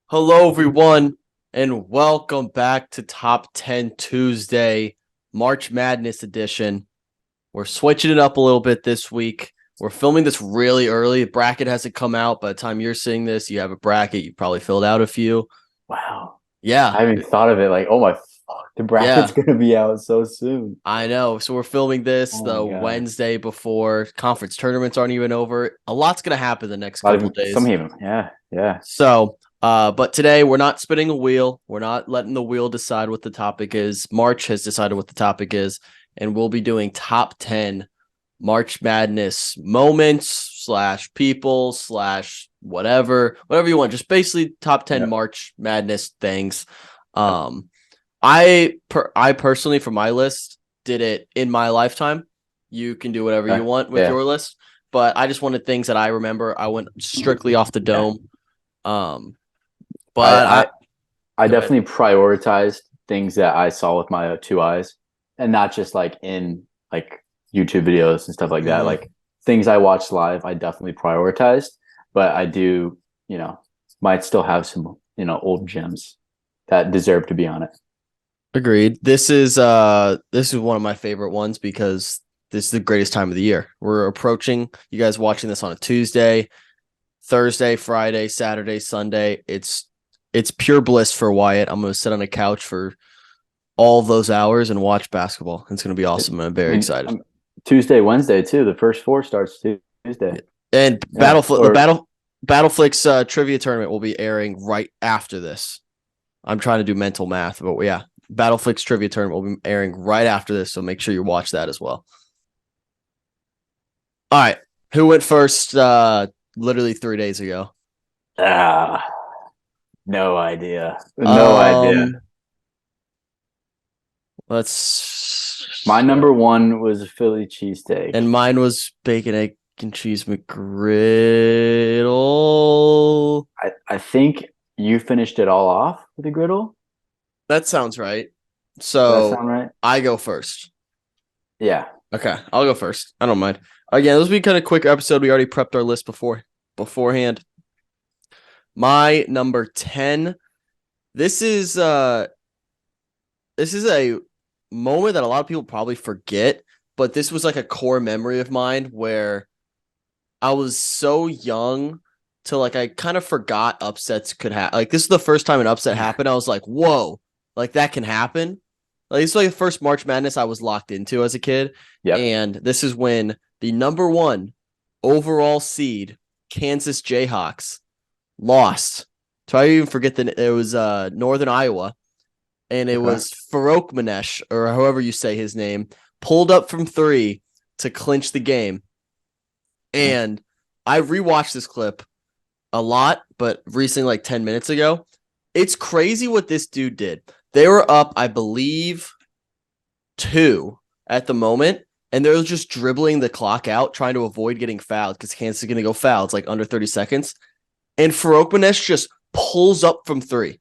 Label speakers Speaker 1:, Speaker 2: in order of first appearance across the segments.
Speaker 1: Hello, everyone, and welcome back to Top 10 Tuesday, March Madness edition. We're switching it up a little bit this week. We're filming this really early. The bracket hasn't come out. By the time you're seeing this, you have a bracket. You probably filled out a few.
Speaker 2: Wow.
Speaker 1: Yeah,
Speaker 2: I haven't thought of it like, oh my fuck, the bracket's
Speaker 1: yeah,
Speaker 2: gonna be out so soon.
Speaker 1: I know. So we're filming this
Speaker 2: Oh my
Speaker 1: the
Speaker 2: god.
Speaker 1: Wednesday before conference tournaments aren't even over. A lot's going to happen the next
Speaker 2: A lot
Speaker 1: couple
Speaker 2: of some
Speaker 1: days.
Speaker 2: even. Yeah, yeah.
Speaker 1: But today we're not spinning a wheel. We're not letting the wheel decide what the topic is. March has decided what the topic is, and we'll be doing top 10 March Madness moments slash people slash whatever you want. Just basically top 10
Speaker 2: Yep.
Speaker 1: March Madness things.
Speaker 2: Yep.
Speaker 1: Um, I personally for my list did it in my lifetime. You can do whatever you want with
Speaker 2: Yeah.
Speaker 1: your list, but I just wanted things that I remember. I went strictly off the
Speaker 2: Yeah.
Speaker 1: dome. Um,
Speaker 2: I,
Speaker 1: but I
Speaker 2: I I
Speaker 1: Go ahead.
Speaker 2: definitely prioritized things that I saw with my two eyes and not just like in like YouTube videos and stuff like that.
Speaker 1: Mhm.
Speaker 2: Like things I watched live, I definitely prioritized, but I do, might still have some, old gems that deserve to be on it.
Speaker 1: Agreed. This is one of my favorite ones because this is the greatest time of the year. We're approaching you guys watching this on a Tuesday, Thursday, Friday, Saturday, Sunday. It's pure bliss for Wyatt. I'm gonna sit on a couch for all of those hours and watch basketball. It's gonna be
Speaker 2: I
Speaker 1: awesome. I'm very
Speaker 2: mean,
Speaker 1: excited.
Speaker 2: Tuesday, Wednesday too. The first four starts Tuesday.
Speaker 1: And
Speaker 2: Yeah. Or
Speaker 1: Battleflix trivia tournament will be airing right after this. I'm trying to do mental math, but yeah, Battleflix trivia tournament will be airing right after this, so make sure you watch that as well. All right, who went first? Literally 3 days ago.
Speaker 2: ah, no idea. No idea.
Speaker 1: Um,
Speaker 2: My
Speaker 1: let's.
Speaker 2: number one was a Philly cheesesteak.
Speaker 1: And mine was bacon, egg, and cheese McGriddle.
Speaker 2: I think you finished it all off with a griddle.
Speaker 1: That sounds right.
Speaker 2: Does that
Speaker 1: So
Speaker 2: sound right?
Speaker 1: I go first.
Speaker 2: Yeah.
Speaker 1: Okay, I'll go first. I don't mind. Again, this will be kind of quick episode. We already prepped our list beforehand. My number 10. This is uh this is a moment that a lot of people probably forget, but this was like a core memory of mine where I was so young to like I kind of forgot upsets could happen. Like this is the first time an upset happened. I was like, whoa, like that can happen. Like it's like the first March Madness I was locked into as a kid.
Speaker 2: Yep.
Speaker 1: And this is when the number one overall seed, Kansas Jayhawks, lost. So I even forget that it was Northern Iowa, and it
Speaker 2: Okay.
Speaker 1: was Farouk Manesh, or however you say his name, pulled up from three to clinch the game.
Speaker 2: Okay.
Speaker 1: And I rewatched this clip a lot, but recently, like 10 minutes ago. It's crazy what this dude did. They were up, I believe, two at the moment, and they're just dribbling the clock out, trying to avoid getting fouled because Kansas is going to go foul. It's like under 30 seconds. And Farouk Manesh just pulls up from three,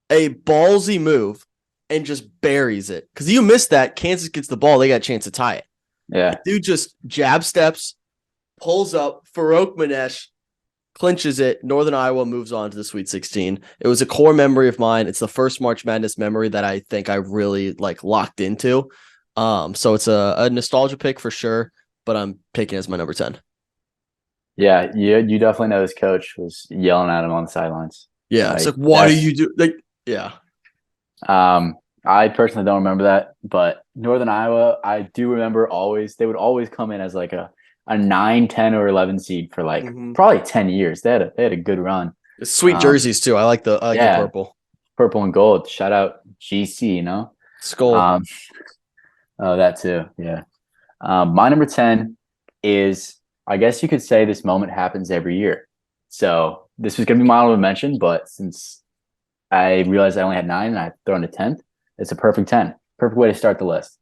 Speaker 1: a ballsy move, and just buries it. Because you missed that, Kansas gets the ball, they got a chance to tie it.
Speaker 2: Yeah.
Speaker 1: Dude just jab steps, pulls up, Farouk Manesh clinches it. Northern Iowa moves on to the Sweet 16. It was a core memory of mine. It's the first March Madness memory that I think I really like locked into. So it's a nostalgia pick for sure, but I'm picking as my number 10.
Speaker 2: Yeah. You definitely know this coach was yelling at him on the sidelines.
Speaker 1: Yeah, it's
Speaker 2: Like
Speaker 1: like, what do
Speaker 2: that's
Speaker 1: you do? Like, yeah,
Speaker 2: I personally don't remember that, but Northern Iowa, I do remember always they would always come in as like a 9, 10, or 11 seed for like
Speaker 1: mm-hmm.
Speaker 2: probably 10 years. They had a good run.
Speaker 1: Sweet
Speaker 2: Um,
Speaker 1: jerseys too. I like the
Speaker 2: yeah,
Speaker 1: purple.
Speaker 2: purple and gold. Shout out GC.
Speaker 1: Skull.
Speaker 2: Um, oh, that too. Yeah. My number 10 is, I guess you could say this moment happens every year. So this was going to be my honorable mention, but since I realized I only had nine and I throw in a 10th, it's a perfect 10. Perfect way to start the list.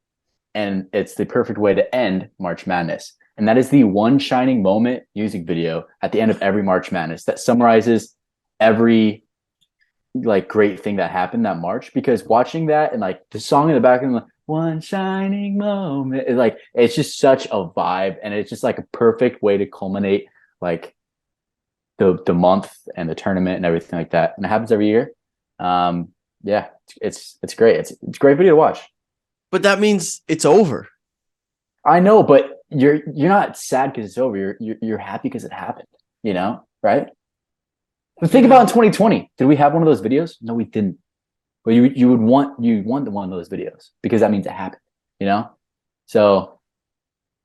Speaker 2: And it's the perfect way to end March Madness. And that is the One Shining Moment music video at the end of every March Madness that summarizes every like great thing that happened that March, because watching that and like the song in the background, like one shining moment, like it's just such a vibe, and it's just like a perfect way to culminate like the month and the tournament and everything like that. And it happens every year. Yeah, it's great. It's a great video to watch.
Speaker 1: But that means it's over.
Speaker 2: I know, but you're not sad because it's over. You're happy because it happened. You know, right? But think about in 2020. Did we have one of those videos? No, we didn't. But you would want one of those videos because that means it happened. You know, so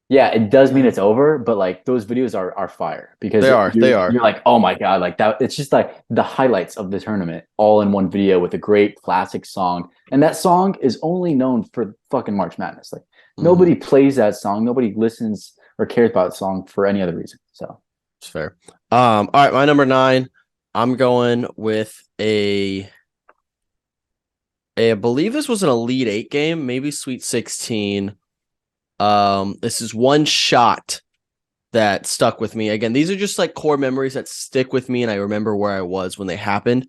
Speaker 2: yeah, it does mean it's over. But like those videos are fire because
Speaker 1: They are.
Speaker 2: You're like, oh my god, like that. It's just like the highlights of the tournament all in one video with a great classic song, and that song is only known for fucking March Madness. Like nobody plays that song, nobody listens or cares about the song for any other reason. So
Speaker 1: it's fair. All right, my number 9. I'm going with I believe this was an Elite 8 game, maybe Sweet 16. This is one shot that stuck with me. Again, these are just like core memories that stick with me, and I remember where I was when they happened.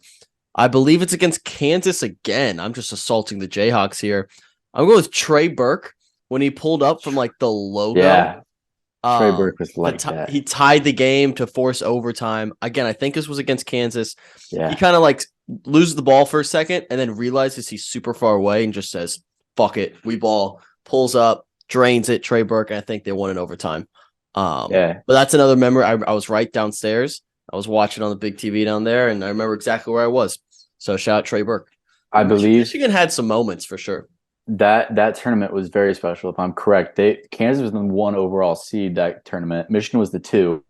Speaker 1: I believe it's against Kansas again. I'm just assaulting the Jayhawks here. I'm going with Trey Burke when he pulled up from like the logo.
Speaker 2: Yeah, Trey Burke was like that.
Speaker 1: He tied the game to force overtime. Again, I think this was against Kansas.
Speaker 2: Yeah,
Speaker 1: He kind of like loses the ball for a second and then realizes he's super far away and just says, fuck it, we ball, pulls up, drains it, Trey Burke, and I think they won in overtime.
Speaker 2: yeah.
Speaker 1: But that's another memory. I was right downstairs. I was watching on the big TV down there, and I remember exactly where I was. So shout out Trey Burke.
Speaker 2: I believe
Speaker 1: Michigan had some moments for sure.
Speaker 2: that tournament was very special. If I'm correct, Kansas was the 1 overall seed that tournament. Michigan was the 2,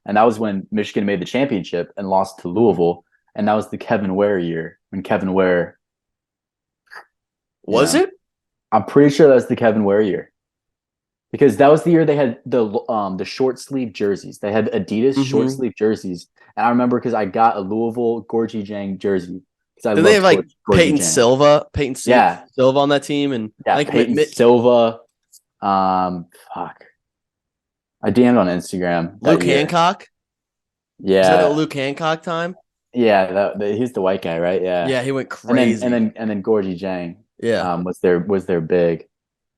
Speaker 2: and that was when Michigan made the championship and lost to Louisville. And that was the Kevin Ware year when Kevin Ware
Speaker 1: Was it?
Speaker 2: I'm pretty sure that's the Kevin Ware year. Because that was the year they had the short sleeve jerseys. They had Adidas short sleeve jerseys, and I remember because I got a Louisville Gorgie Jang jersey because I
Speaker 1: Did they have like
Speaker 2: Peyton
Speaker 1: Silva on that team, and
Speaker 2: yeah,
Speaker 1: like
Speaker 2: Peyton Silva. Fuck, I DM'd on Instagram.
Speaker 1: Luke Hancock.
Speaker 2: Yeah,
Speaker 1: is that a Luke Hancock time?
Speaker 2: Yeah, he's the white guy, right? Yeah,
Speaker 1: yeah, he went crazy.
Speaker 2: And then Gorgie Jang,
Speaker 1: yeah,
Speaker 2: was their big.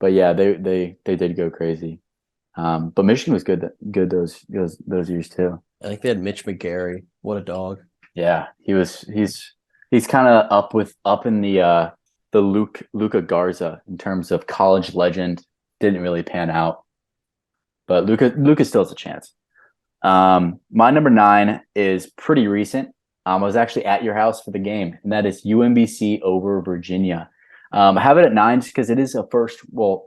Speaker 2: But yeah, they did go crazy. But Michigan was good those years too.
Speaker 1: I think they had Mitch McGarry. What a dog.
Speaker 2: Yeah, he's kind of up in the Luka Garza in terms of college legend. Didn't really pan out, but Luka still has a chance. My number 9 is pretty recent. I was actually at your house for the game, and that is UMBC over Virginia. I have it at 9 just because it is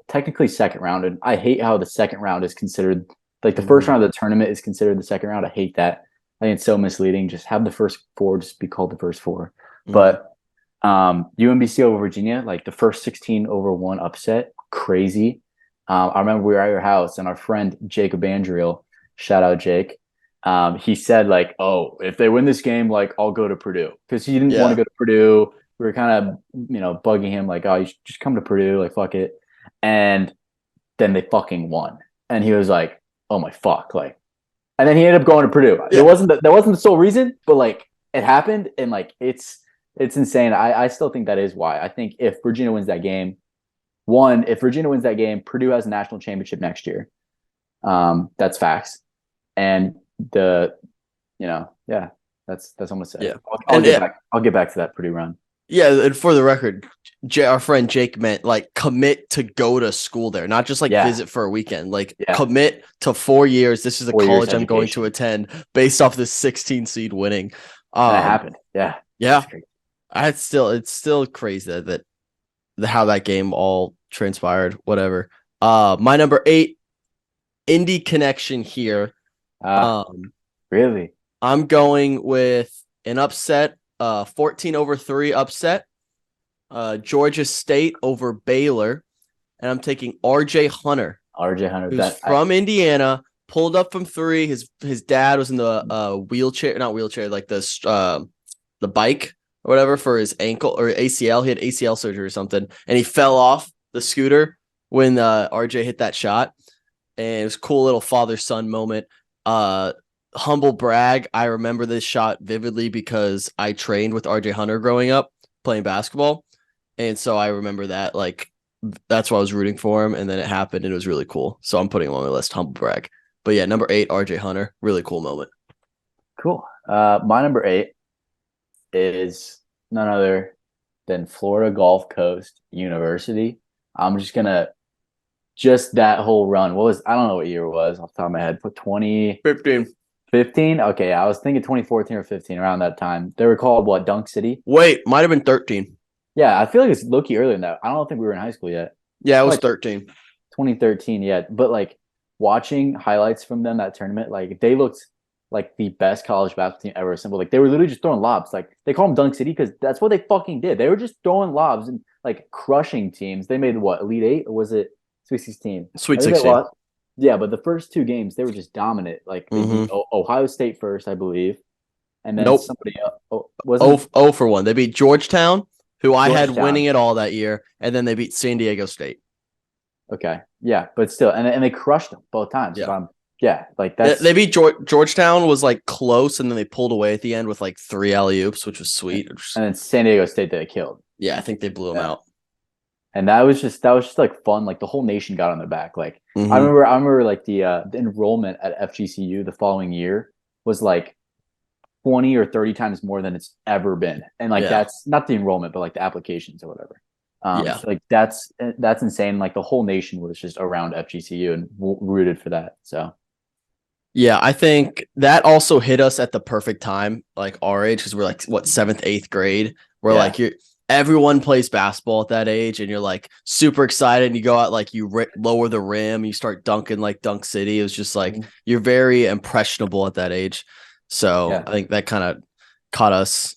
Speaker 2: technically second round, and I hate how the second round is considered like the first round of the tournament is considered the second round. I hate that. I think it's so misleading. Just have the first 4 just be called the first 4. But UMBC over Virginia, like the first 16-1 upset, crazy. I remember we were at your house, and our friend Jacob Andriel, shout out Jake, he said like, "Oh, if they win this game, like I'll go to Purdue," because he didn't want to go to Purdue. We were kind of, bugging him like, "Oh, you should just come to Purdue, like fuck it." And then they fucking won, and he was like, "Oh my fuck!" Like, and then he ended up going to Purdue. Yeah. That wasn't the sole reason, but like it happened, and like it's insane. I still think that is why. I think if Virginia wins that game, Purdue has a national championship next year. That's facts, and that's what I'm gonna say.
Speaker 1: Yeah,
Speaker 2: I'll get back to that Purdue run.
Speaker 1: Yeah, and for the record, our friend Jake meant like commit to go to school there, not just like visit for a weekend. Like commit to 4 years. This is a college I'm going to attend based off this 16 seed winning.
Speaker 2: That happened. Yeah.
Speaker 1: It's still crazy that how that game all transpired. Whatever. My number 8, Indy connection here.
Speaker 2: Really?
Speaker 1: I'm going with an upset. 14-3 upset. Georgia State over Baylor, and I'm taking RJ Hunter. Who's from Indiana, pulled up from 3. His dad was in the not wheelchair, like the bike or whatever for his ankle or ACL. He had ACL surgery or something, and he fell off the scooter when RJ hit that shot. And it was a cool little father-son moment. Humble brag, I remember this shot vividly because I trained with RJ Hunter growing up playing basketball, and so I remember that, like, that's why I was rooting for him, and then it happened and it was really cool, so I'm putting him on my list. Humble brag. But yeah, number 8, RJ Hunter, really cool moment.
Speaker 2: Cool. My number 8 is none other than Florida Gulf Coast University. I'm just gonna just that whole run. I don't know what year it was off the top of my head. Put
Speaker 1: 15.
Speaker 2: 2015. Okay, I was thinking 2014 or 15 around that time. They were called what? Dunk City.
Speaker 1: Wait, might have been 13.
Speaker 2: Yeah, I feel like it's low-key earlier than that. I don't think we were in high school yet.
Speaker 1: Yeah, it was
Speaker 2: Like
Speaker 1: 13.
Speaker 2: 2013 yet. But like watching highlights from them that tournament, like they looked like the best college basketball team ever assembled. Like they were literally just throwing lobs. Like they call them Dunk City because that's what they fucking did. They were just throwing lobs and like crushing teams. They made what, Elite Eight, or was it Sweet 16?
Speaker 1: Sweet
Speaker 2: I think they
Speaker 1: 16.
Speaker 2: lost. Yeah, but the first two games they were just dominant. Like they beat Ohio State first, I believe, and then
Speaker 1: Nope.
Speaker 2: somebody else. Wasn't
Speaker 1: Oh for 1. They beat Georgetown, who I had
Speaker 2: Georgetown.
Speaker 1: winning it all that year, and then they beat San Diego State.
Speaker 2: Okay, yeah, but still, and they crushed them both times.
Speaker 1: Yeah.
Speaker 2: Like that's
Speaker 1: They beat Georgetown was like close, and then they pulled away at the end with like 3 alley-oops, which was sweet.
Speaker 2: and then San Diego State they killed.
Speaker 1: Yeah, I think they blew them out.
Speaker 2: And that was just like fun. Like the whole nation got on their back. Like
Speaker 1: Mhm.
Speaker 2: I remember like the enrollment at FGCU the following year was like 20 or 30 times more than it's ever been. And like that's not the enrollment, but like the applications or whatever. So like that's insane. Like the whole nation was just around FGCU and rooted for that. So
Speaker 1: Yeah, I think that also hit us at the perfect time, like our age, because we're like what, 7th, 8th grade. We're like everyone plays basketball at that age, and you're like super excited. And you go out, like you lower the rim, you start dunking like Dunk City. It was just like you're very impressionable at that age. So I think that kind of caught us.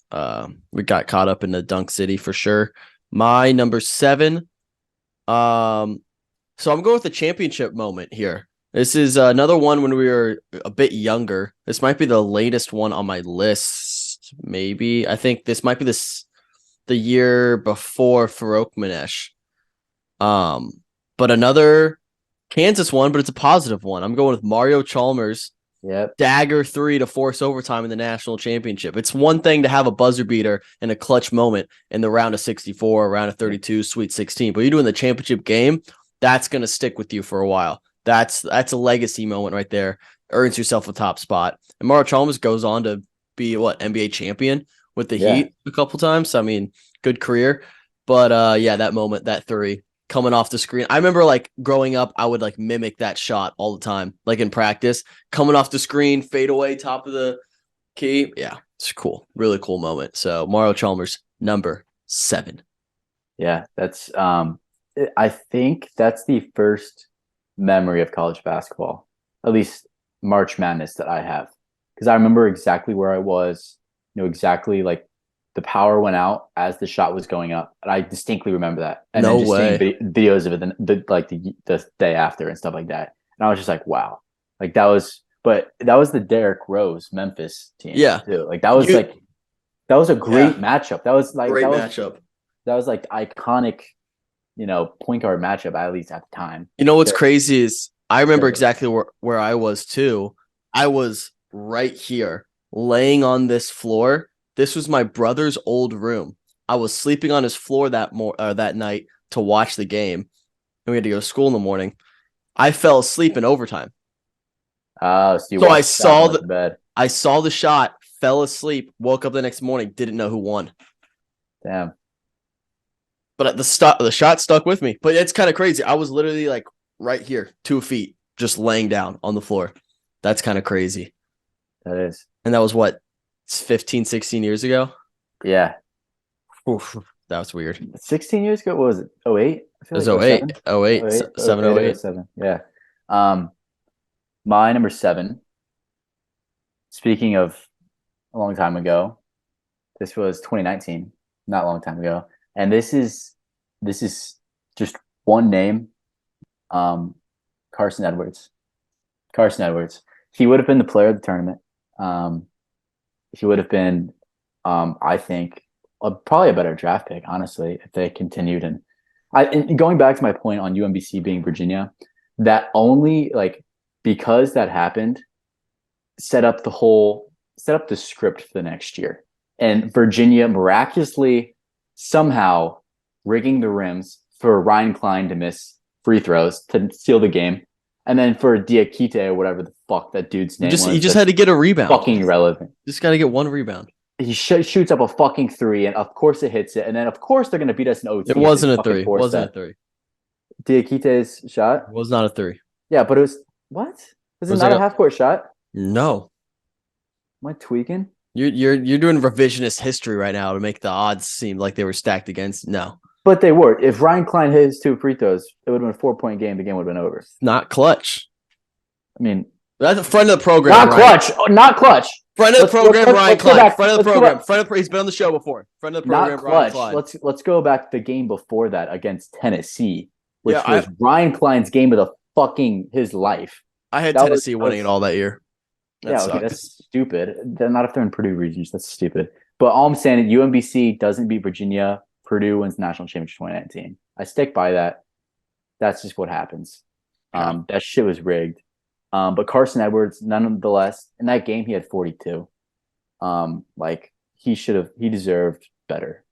Speaker 1: We got caught up in the Dunk City for sure. My number 7. So I'm going with the championship moment here. This is another one when we were a bit younger. This might be the latest one on my list. Maybe I think this might be the year before Farouk Manesh. But another Kansas one, but it's a positive one. I'm going with Mario Chalmers.
Speaker 2: Yep.
Speaker 1: Dagger 3 to force overtime in the national championship. It's one thing to have a buzzer beater in a clutch moment in the round of 64, round of 32, Sweet 16. But you're doing the championship game, that's going to stick with you for a while. That's a legacy moment right there. Earns yourself a top spot. And Mario Chalmers goes on to be NBA champion with the Heat a couple times. I mean, good career. But that moment, that 3 coming off the screen. I remember like growing up, I would like mimic that shot all the time, like in practice, coming off the screen, fade away, top of the key. Yeah, it's cool. Really cool moment. So Mario Chalmers, number 7.
Speaker 2: Yeah, that's I think that's the first memory of college basketball, at least March Madness, that I have, because I remember exactly where I was, exactly like the power went out as the shot was going up, and I distinctly remember that. And
Speaker 1: No
Speaker 2: then just
Speaker 1: way.
Speaker 2: seeing videos of it the day after and stuff like that, and I was just like, wow, like that was. But that was the Derrick Rose Memphis team,
Speaker 1: Yeah,
Speaker 2: too. Like that was a great matchup. That was like
Speaker 1: great matchup.
Speaker 2: That was like iconic, point guard matchup, at least at the time.
Speaker 1: You know what's crazy is I remember exactly where I was too. I was right here laying on this floor. This was my brother's old room. I was sleeping on his floor that night to watch the game, and we had to go to school in the morning. I fell asleep in overtime.
Speaker 2: So
Speaker 1: I saw the shot, fell asleep, woke up the next morning, didn't know who won.
Speaker 2: Damn.
Speaker 1: But the shot stuck with me. But it's kind of crazy. I was literally like right here, 2 feet, just laying down on the floor. That's kind of crazy.
Speaker 2: That is.
Speaker 1: And that was what, 15, 16 years ago?
Speaker 2: Yeah.
Speaker 1: Oof, that was weird.
Speaker 2: 16 years ago, what was it? 08?
Speaker 1: It was 08. 08. 7, 08.
Speaker 2: 07. Yeah. My number 7, speaking of a long time ago, this was 2019, not a long time ago. And this is just one name, Carson Edwards. Carson Edwards. He would have been the player of the tournament. He would have been, I think, probably a better draft pick, honestly, if they continued. And going back to my point on UMBC being Virginia, that only because that happened, set up the script for the next year. And Virginia miraculously somehow rigging the rims for Ryan Klein to miss free throws to seal the game. And then for Diakite or whatever the fuck that dude's name was,
Speaker 1: He just had to get a rebound.
Speaker 2: fucking irrelevant.
Speaker 1: Just got to get one rebound.
Speaker 2: He shoots up a fucking three, and of course it hits it. And then of course they're gonna beat us in OT.
Speaker 1: It wasn't a three. It wasn't a three.
Speaker 2: Diakite's shot?
Speaker 1: It was not a three.
Speaker 2: Yeah, but it was what? Was it not a half court shot?
Speaker 1: No.
Speaker 2: Am I tweaking?
Speaker 1: You're doing revisionist history right now to make the odds seem like they were stacked against. No.
Speaker 2: But they were. If Ryan Klein hit his 2 free throws, it would have been a 4-point game. The game would have been over.
Speaker 1: Not clutch.
Speaker 2: I mean,
Speaker 1: that's a friend of the program.
Speaker 2: Not clutch. Oh, not clutch.
Speaker 1: Friend of the program, Ryan Klein. Friend of the program. He's been on the show before. Friend of the program, Ryan Klein.
Speaker 2: Let's go back to the game before that against Tennessee, which was Ryan Klein's game of his life.
Speaker 1: I had Tennessee winning it all that year.
Speaker 2: That's stupid. They're not if they're in Purdue regions. That's stupid. But all I'm saying, UMBC doesn't beat Virginia. Purdue wins the national championship 2019. I stick by that. That's just what happens. That shit was rigged. But Carson Edwards, nonetheless, in that game, he had 42. He deserved better.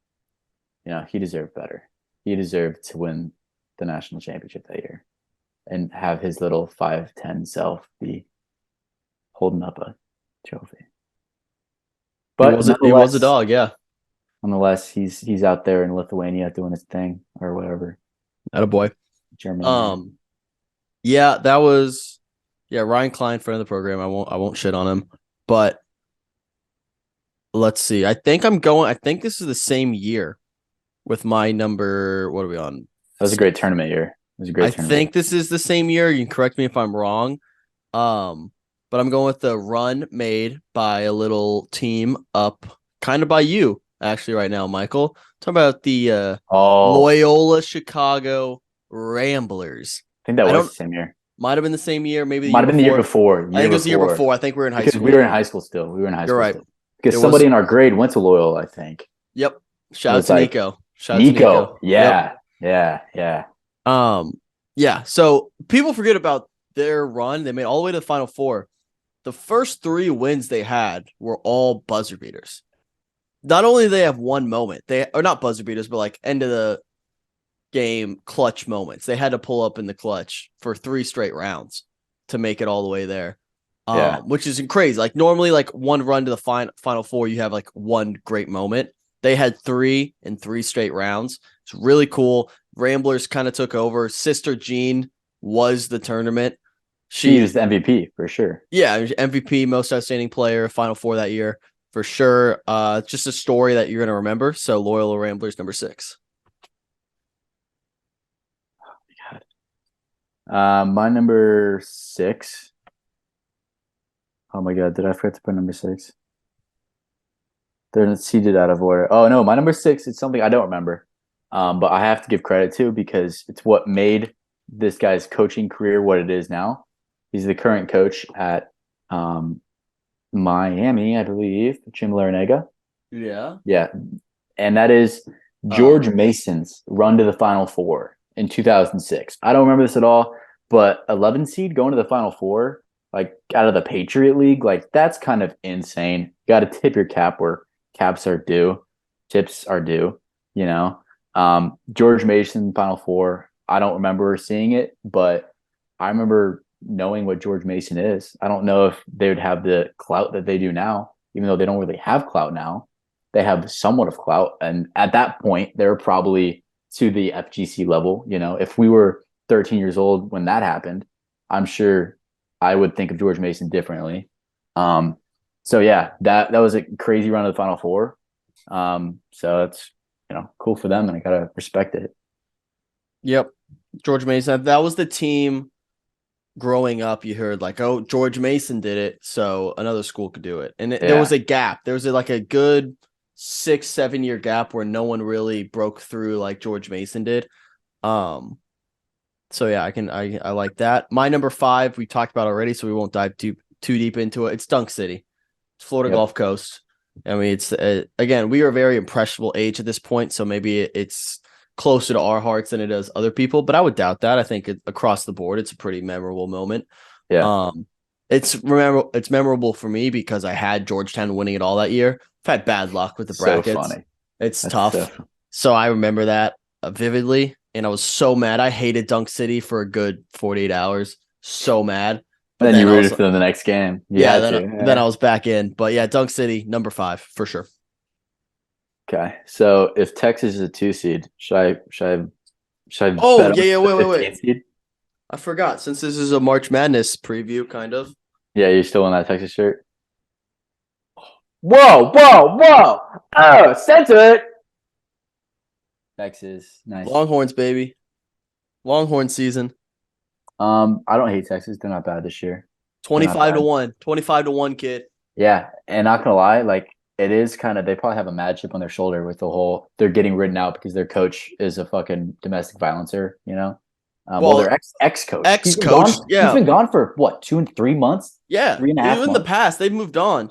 Speaker 2: He deserved better. He deserved to win the national championship that year and have his little 5'10" self be holding up a trophy. But
Speaker 1: he was a dog, yeah.
Speaker 2: Nonetheless, he's out there in Lithuania doing his thing or whatever.
Speaker 1: Attaboy.
Speaker 2: Germany.
Speaker 1: Yeah, that was Ryan Klein, friend of the program. I won't shit on him. But let's see. I think this is the same year with my number. What are we on?
Speaker 2: That was a great tournament year.
Speaker 1: I think this is the same year. You can correct me if I'm wrong. But I'm going with the run made by a little team up kind of by you, actually, right now, Michael. Talking about the Loyola Chicago Ramblers.
Speaker 2: I think that was the same year.
Speaker 1: Might have been the same year. Maybe
Speaker 2: might have been the year before.
Speaker 1: I think it was the year before. I think we were in high school.
Speaker 2: We were in high school still.
Speaker 1: You're right.
Speaker 2: Because somebody in our grade went to Loyola, I think.
Speaker 1: Shout out to Nico.
Speaker 2: Nico. Yeah.
Speaker 1: So people forget about their run. They made all the way to the Final Four. The first 3 wins they had were all buzzer beaters. Not only do they have one moment, they are not buzzer beaters, but like end of the game clutch moments. They had to pull up in the clutch for 3 straight rounds to make it all the way there. Which is crazy. Like normally, like one run to the Final Four, you have like one great moment. They had 3 in 3 straight rounds. It's really cool. Ramblers kind of took over. Sister Jean was the tournament.
Speaker 2: She was the MVP for sure.
Speaker 1: Yeah, MVP, most outstanding player, Final Four that year for sure. Just a story that you're gonna remember. So Loyola Ramblers number 6.
Speaker 2: Oh my god. My number 6. Oh my god, did I forget to put number 6? They're seated out of order. Oh no, my number 6 is something I don't remember. But I have to give credit to because it's what made this guy's coaching career what it is now. He's the current coach at Miami, I believe, Jim Larinaga.
Speaker 1: Yeah.
Speaker 2: Yeah. And that is George Mason's run to the Final Four in 2006. I don't remember this at all, but 11 seed going to the Final Four, like out of the Patriot League, like that's kind of insane. You got to tip your cap where caps are due. Tips are due, George Mason, Final Four. I don't remember seeing it, but I remember knowing what George Mason is. I don't know if they would have the clout that they do now, even though they don't really have clout now. They have somewhat of clout. And at that point, they're probably to the FGC level. If we were 13 years old when that happened, I'm sure I would think of George Mason differently. So yeah, that was a crazy run to the Final Four. So it's, cool for them, and I gotta respect it.
Speaker 1: Yep. George Mason. That was the team growing up. You heard like, oh, George Mason did it, so another school could do it. And there was a gap. There was a good 6-7 year gap where no one really broke through like George Mason did. So yeah, I like that. My number 5 we talked about already, so we won't dive too deep into it. It's Dunk City. It's Florida Gulf Coast. I mean, it's again, we are a very impressionable age at this point, so maybe it's closer to our hearts than it does other people, but I would doubt that. I think across the board, it's a pretty memorable moment.
Speaker 2: Yeah.
Speaker 1: It's memorable for me because I had Georgetown winning it all that year. I've had bad luck with the brackets.
Speaker 2: So funny.
Speaker 1: It's tough. So I remember that vividly, and I was so mad. I hated Dunk City for a good 48 hours. so mad. But
Speaker 2: And then
Speaker 1: then
Speaker 2: you
Speaker 1: I was
Speaker 2: rooted for them the next game. You
Speaker 1: yeah,
Speaker 2: had
Speaker 1: then
Speaker 2: to.
Speaker 1: then I
Speaker 2: Yeah.
Speaker 1: was back in. But yeah, Dunk City, number 5 for sure.
Speaker 2: Okay. So if Texas is a 2 seed, should I
Speaker 1: Oh,
Speaker 2: bet on
Speaker 1: yeah, yeah,
Speaker 2: the
Speaker 1: wait, wait, wait.
Speaker 2: 15 seed?
Speaker 1: I forgot. Since this is a March Madness preview, kind of.
Speaker 2: Yeah, you're still in that Texas shirt. Whoa, whoa, whoa! Oh, censor it. Texas, nice.
Speaker 1: Longhorns, baby. Longhorn season.
Speaker 2: I don't hate Texas. They're not bad this year. They're not
Speaker 1: 25 to
Speaker 2: bad.
Speaker 1: 1. 25 to 1, kid.
Speaker 2: Yeah, and not gonna lie, like it is kind of they probably have a mad chip on their shoulder with the whole they're getting ridden out because their coach is a fucking domestic violencer, you know. Well,
Speaker 1: Well,
Speaker 2: their ex coach. He's been
Speaker 1: ex-coach,
Speaker 2: gone. He's
Speaker 1: yeah.
Speaker 2: been gone for what 2 and 3 months,
Speaker 1: Yeah.
Speaker 2: three and a half
Speaker 1: Even in the
Speaker 2: months.
Speaker 1: past, they've moved on.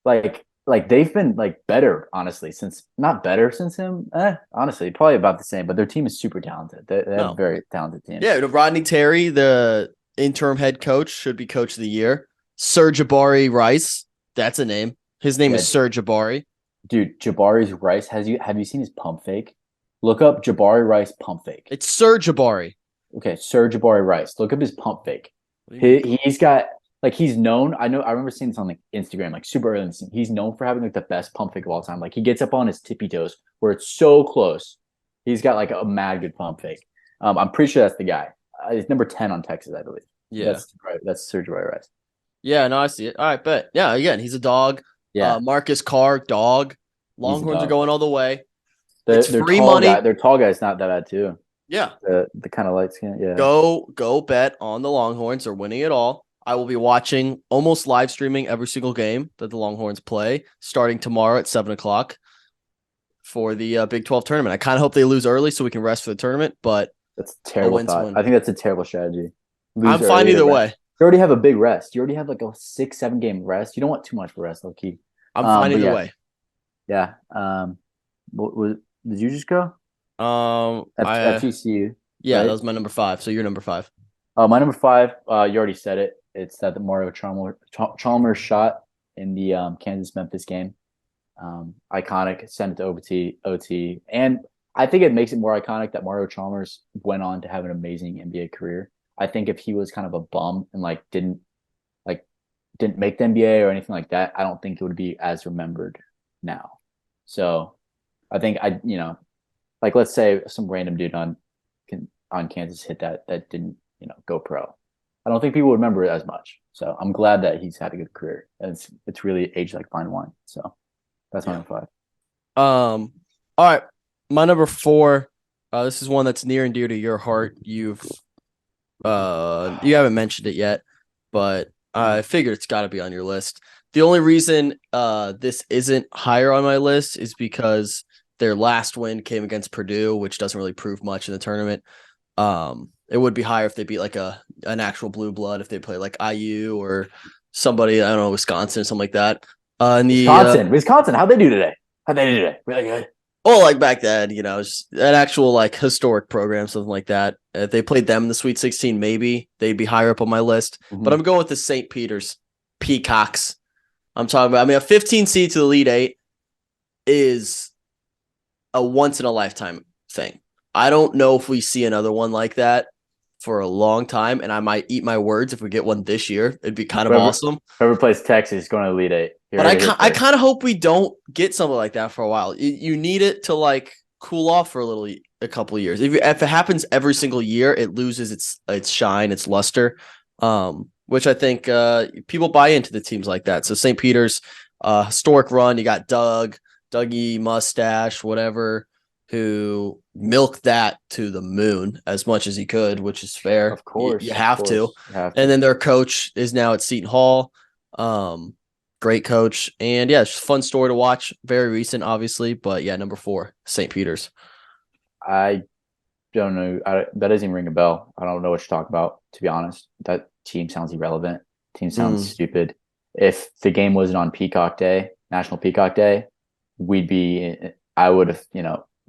Speaker 2: Like they've been like better, honestly, since not better since him. Honestly, probably about the same. But their team is super talented. They have a
Speaker 1: No.
Speaker 2: very talented team.
Speaker 1: Yeah, Rodney Terry, the interim head coach, should be coach of the year. Sir Jabari Rice, that's a name. His name
Speaker 2: Yeah,
Speaker 1: is Sir Jabari.
Speaker 2: dude, Jabari Rice have you seen his pump fake? Look up Jabari Rice pump fake.
Speaker 1: It's Sir Jabari.
Speaker 2: Okay, Sir Jabari Rice. Look up his pump fake.
Speaker 1: What do you mean?
Speaker 2: He's got like he's known. I remember seeing this on like Instagram, like super early in the season. He's known for having like the best pump fake of all time. Like he gets up on his tippy toes where it's so close. He's got like a mad good pump fake. I'm pretty sure that's the guy. He's number 10 on Texas, I believe.
Speaker 1: Yeah.
Speaker 2: That's Sir Jabari Rice.
Speaker 1: Yeah, no, I see it. All right, bet. Yeah, again, he's a dog.
Speaker 2: Yeah,
Speaker 1: Marcus Carr, dog. Longhorns are
Speaker 2: dog.
Speaker 1: going all the way.
Speaker 2: Their
Speaker 1: It's free
Speaker 2: tall
Speaker 1: money.
Speaker 2: guy. Their tall guy's not that bad too.
Speaker 1: Yeah.
Speaker 2: The kind of light skin. Yeah.
Speaker 1: Go bet on the Longhorns. They're winning it all. I will be watching, almost live streaming every single game that the Longhorns play starting tomorrow at 7:00 for the Big 12 tournament. I kind of hope they lose early so we can rest for the tournament, but
Speaker 2: That's a terrible
Speaker 1: win's
Speaker 2: thought.
Speaker 1: win.
Speaker 2: I think that's a terrible strategy.
Speaker 1: I'm fine either way.
Speaker 2: You already have a big rest. You already have like a 6-7 game rest. You don't want too much of a rest, low key.
Speaker 1: I'm fine
Speaker 2: but
Speaker 1: either
Speaker 2: yeah,
Speaker 1: way.
Speaker 2: Yeah. Did you just go? FTCU.
Speaker 1: Yeah,
Speaker 2: right?
Speaker 1: that was my number 5. So you're number 5.
Speaker 2: My number 5. You already said it. It's that the Mario Chalmers shot in the Kansas Memphis game. Iconic. Sent it to OT, and I think it makes it more iconic that Mario Chalmers went on to have an amazing NBA career. I think if he was kind of a bum and like didn't make the NBA or anything like that, I don't think it would be as remembered now. So I think like let's say some random dude on Kansas hit that didn't go pro. I don't think people would remember it as much. So I'm glad that he's had a good career. And it's really aged like fine wine. So that's my number 5.
Speaker 1: All right. My number 4. This is one that's near and dear to your heart. You haven't mentioned it yet, but I figured it's got to be on your list. The only reason this isn't higher on my list is because their last win came against Purdue, which doesn't really prove much in the tournament. It would be higher if they beat like an actual blue blood, if they play like IU or somebody, I don't know, Wisconsin or something like that.
Speaker 2: Wisconsin, how'd they do today? Really good.
Speaker 1: Oh, like back then, just an actual like historic program, something like that. If they played them in the Sweet 16, maybe they'd be higher up on my list.
Speaker 2: Mm-hmm.
Speaker 1: But I'm going with the St. Peter's Peacocks. I'm talking about, a 15 seed to the Elite Eight is a once in a lifetime thing. I don't know if we see another one like that for a long time, and I might eat my words if we get one this year. It'd be kind of awesome.
Speaker 2: Whoever plays Texas is going to Elite Eight.
Speaker 1: But I kind of hope we don't get something like that for a while. You need it to like cool off for a couple of years. If it happens every single year, it loses its shine, its luster. Which I think people buy into the teams like that. So St. Peter's, historic run. You got Dougie Mustache, whatever, who milked that to the moon as much as he could, which is fair.
Speaker 2: Of course,
Speaker 1: you have to. And then their coach is now at Seton Hall. Great coach. And yeah, it's just a fun story to watch. Very recent, obviously. But yeah, number 4, St. Peter's.
Speaker 2: I don't know. That doesn't even ring a bell. I don't know what you're talking about, to be honest. That team sounds irrelevant. Team sounds stupid. If the game wasn't on Peacock Day, National Peacock Day, I would have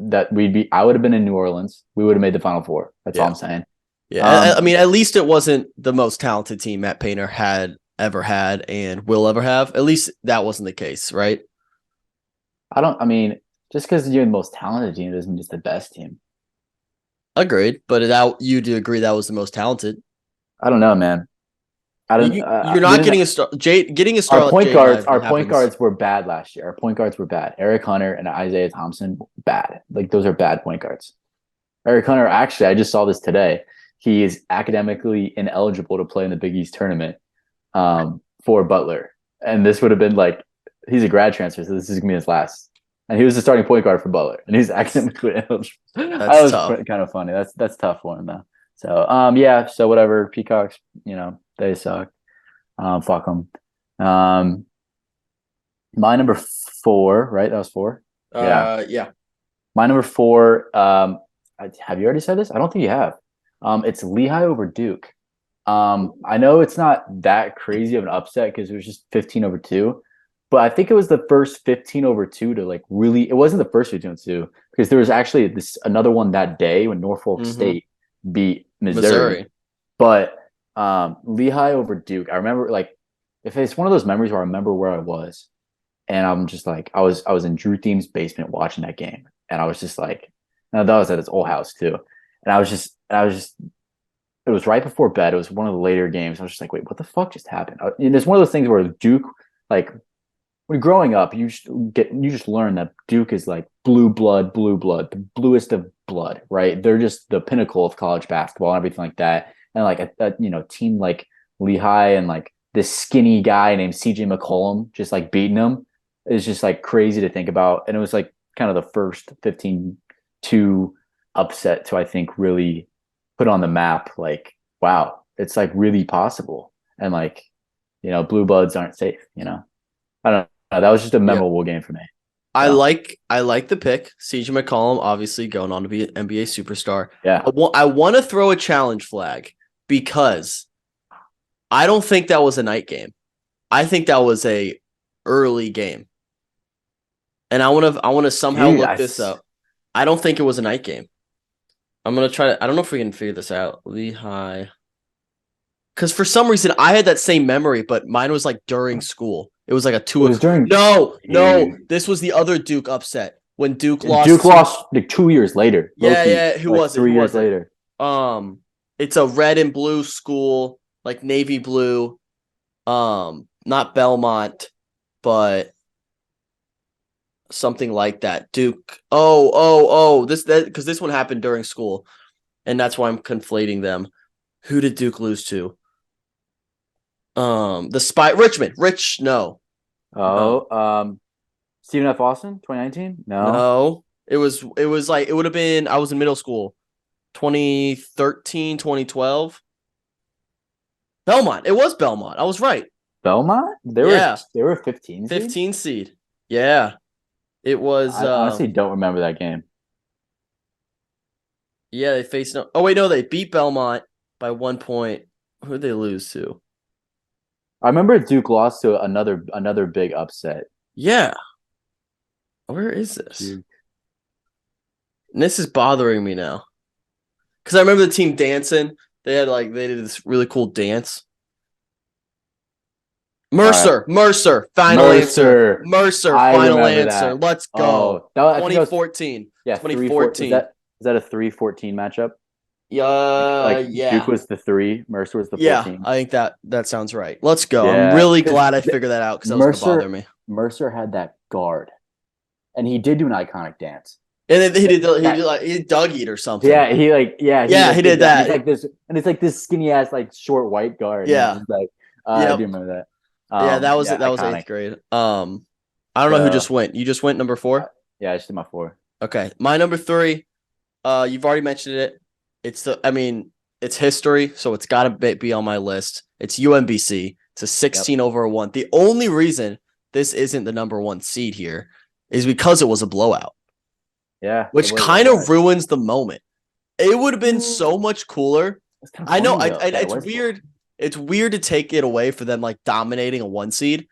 Speaker 2: been in New Orleans. We would have made the Final Four. That's all I'm saying.
Speaker 1: Yeah. At least it wasn't the most talented team Matt Painter had ever had and will ever have. At least that wasn't the case, right?
Speaker 2: Just because you're the most talented team doesn't mean it's the best team.
Speaker 1: Agreed. But you do agree that was the most talented.
Speaker 2: I don't know, man. I don't.
Speaker 1: You're
Speaker 2: We
Speaker 1: not
Speaker 2: didn't.
Speaker 1: getting a star. Getting a star like Jaden
Speaker 2: Our
Speaker 1: Ivey
Speaker 2: point
Speaker 1: happens.
Speaker 2: guards were bad last year. Our point guards were bad. Eric Hunter and Isaiah Thompson, bad. Like those are bad point guards. Eric Hunter, actually, I just saw this today. He is academically ineligible to play in the Big East tournament for Butler, and this would have been like he's a grad transfer, so this is gonna be his last. And he was the starting point guard for Butler, and he's academically ineligible. That
Speaker 1: That's
Speaker 2: was
Speaker 1: tough.
Speaker 2: kind of funny. That's tough for him though. So yeah. So whatever. Peacocks, they suck. Fuck them. Um, my number four, right? That was four. Yeah.
Speaker 1: Yeah.
Speaker 2: My number four. Have you already said this? I don't think you have. It's Lehigh over Duke. I know it's not that crazy of an upset because it was just 15-2, but I think it was the first 15-2 to like really. It wasn't the first 15-2 because there was actually another one that day when Norfolk State beat Missouri. But Lehigh over Duke. I remember like if it's one of those memories where I remember where I was, and I'm just like I was in Drew Thiem's basement watching that game, and I was just like, and that was at his old house too, and I was just it was right before bed. It was one of the later games. I was just like, wait, what the fuck just happened? And it's one of those things where Duke, like when growing up, you just learn that Duke is like blue blood, the bluest of blood, right? They're just the pinnacle of college basketball and everything like that. And like a team like Lehigh and like this skinny guy named CJ McCollum just like beating them is just like crazy to think about. And it was like kind of the first 15-2 upset to I think really put on the map like, wow, it's like really possible. And like, blue bloods aren't safe, I don't know. That was just a memorable game for me.
Speaker 1: I like the pick. CJ McCollum obviously going on to be an NBA superstar.
Speaker 2: Yeah.
Speaker 1: I want to throw a challenge flag because I don't think that was a night game. I think that was a early game. And I want to somehow look this up. I don't think it was a night game. I'm going to try to I don't know if we can figure this out. Lehigh. Cuz for some reason I had that same memory, but mine was like during school. It was like a 2
Speaker 2: was during
Speaker 1: No. This was the other Duke upset when Duke lost.
Speaker 2: Duke lost like 2 years later.
Speaker 1: Yeah. Who
Speaker 2: like
Speaker 1: was it?
Speaker 2: 3 years later.
Speaker 1: It's a red and blue school, like navy blue. Not Belmont, but something like that. Duke. Oh. Because this one happened during school, and that's why I'm conflating them. Who did Duke lose to? Richmond. No.
Speaker 2: Stephen F. Austin, 2019?
Speaker 1: No. It was like it would have been I was in middle school. 2013, 2012. Belmont. It was Belmont. I was right.
Speaker 2: Belmont? They were 15 seed?
Speaker 1: 15 seed. Yeah. It was
Speaker 2: I honestly don't remember that game.
Speaker 1: Yeah, they faced no. Oh wait, no, they beat Belmont by 1 point. Who did they lose to?
Speaker 2: I remember Duke lost to another big upset.
Speaker 1: Yeah. Where is this? Duke. And this is bothering me now. Because I remember the team dancing. They did this really cool dance. Mercer. Final answer. Let's go. 2014.
Speaker 2: Yeah,
Speaker 1: 2014.
Speaker 2: Is that a 3-14 matchup?
Speaker 1: Yeah.
Speaker 2: Duke was the 3, Mercer was the 14.
Speaker 1: Yeah, I think that sounds right. Let's go. Yeah. I'm really glad I figured that out because that was going to bother me.
Speaker 2: Mercer had that guard, and he did do an iconic dance.
Speaker 1: And then he did Dougie or something.
Speaker 2: Yeah, he did
Speaker 1: that.
Speaker 2: He's like this, and it's like this skinny ass like short white guard.
Speaker 1: Yeah,
Speaker 2: I do remember that.
Speaker 1: That was 8th grade. I don't know who just went. You just went number 4.
Speaker 2: Yeah, I just did my 4.
Speaker 1: Okay, my number 3. You've already mentioned it. It's history, so it's got to be on my list. It's UMBC. It's a 16-1. The only reason this isn't the number 1 seed here is because it was a blowout.
Speaker 2: Yeah.
Speaker 1: Which kind of ruins the moment. It would have been so much cooler. I know. It's weird. It's weird to take it away for them like dominating a 1 seed.